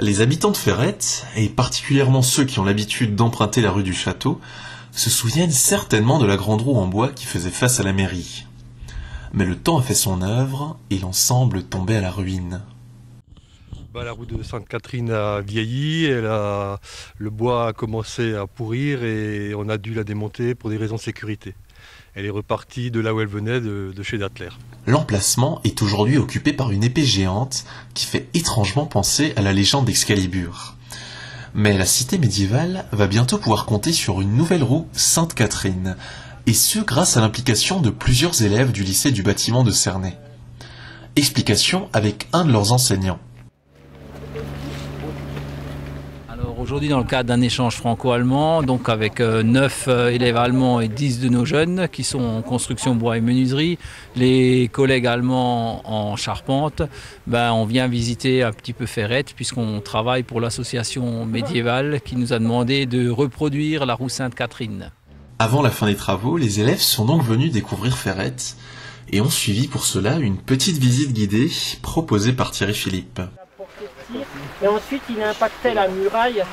Les habitants de Ferrette, et particulièrement ceux qui ont l'habitude d'emprunter la rue du Château, se souviennent certainement de la grande roue en bois qui faisait face à la mairie. Mais le temps a fait son œuvre et l'on semble tomber à la ruine. La roue de Sainte-Catherine a vieilli, le bois a commencé à pourrir et on a dû la démonter pour des raisons de sécurité. Elle est repartie de là où elle venait, de chez Dattler. L'emplacement est aujourd'hui occupé par une épée géante qui fait étrangement penser à la légende d'Excalibur. Mais la cité médiévale va bientôt pouvoir compter sur une nouvelle roue Sainte-Catherine, et ce grâce à l'implication de plusieurs élèves du lycée du bâtiment de Cernay. Explication avec un de leurs enseignants. Aujourd'hui, dans le cadre d'un échange franco-allemand, donc avec 9 élèves allemands et 10 de nos jeunes qui sont en construction bois et menuiserie, les collègues allemands en charpente, on vient visiter un petit peu Ferrette puisqu'on travaille pour l'association médiévale qui nous a demandé de reproduire la roue Sainte-Catherine. Avant la fin des travaux, les élèves sont donc venus découvrir Ferrette et ont suivi pour cela une petite visite guidée proposée par Thierry Philippe. Et ensuite, il impactait la muraille,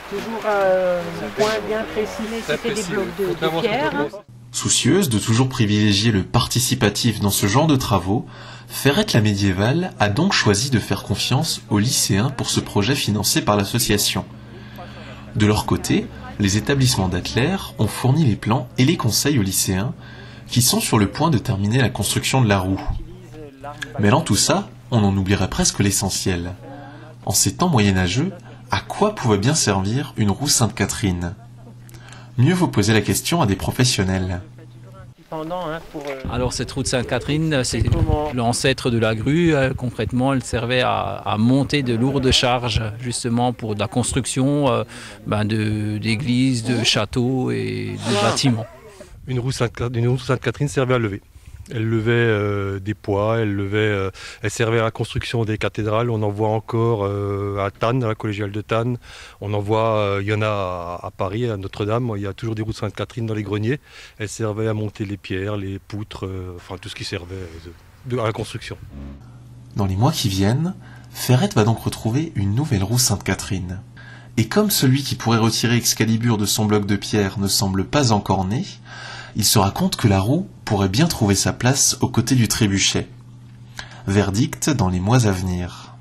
toujours un point bien précis. C'était des blocs de pierre. Soucieuse de toujours privilégier le participatif dans ce genre de travaux, Ferrette la médiévale a donc choisi de faire confiance aux lycéens pour ce projet financé par l'association. De leur côté, les établissements Dattler ont fourni les plans et les conseils aux lycéens qui sont sur le point de terminer la construction de la roue. Mêlant tout ça, on en oublierait presque l'essentiel. En ces temps moyenâgeux, à quoi pouvait bien servir une roue Sainte-Catherine? Mieux vaut poser la question à des professionnels. Alors cette roue de Sainte-Catherine, c'est l'ancêtre de la grue. Concrètement, elle servait à monter de lourdes charges, justement pour de la construction d'églises, de châteaux et de bâtiments. Une roue Sainte-Catherine servait à lever. Elle levait des poids, elle servait à la construction des cathédrales. On en voit encore à Thann, à la collégiale de Thann. On en voit, il y en a à Paris, à Notre-Dame. Il y a toujours des roues de Sainte-Catherine dans les greniers. Elle servait à monter les pierres, les poutres, tout ce qui servait à la construction. Dans les mois qui viennent, Ferrette va donc retrouver une nouvelle roue Sainte-Catherine. Et comme celui qui pourrait retirer Excalibur de son bloc de pierre ne semble pas encore né, il se raconte que la roue pourrait bien trouver sa place aux côtés du trébuchet. Verdict dans les mois à venir.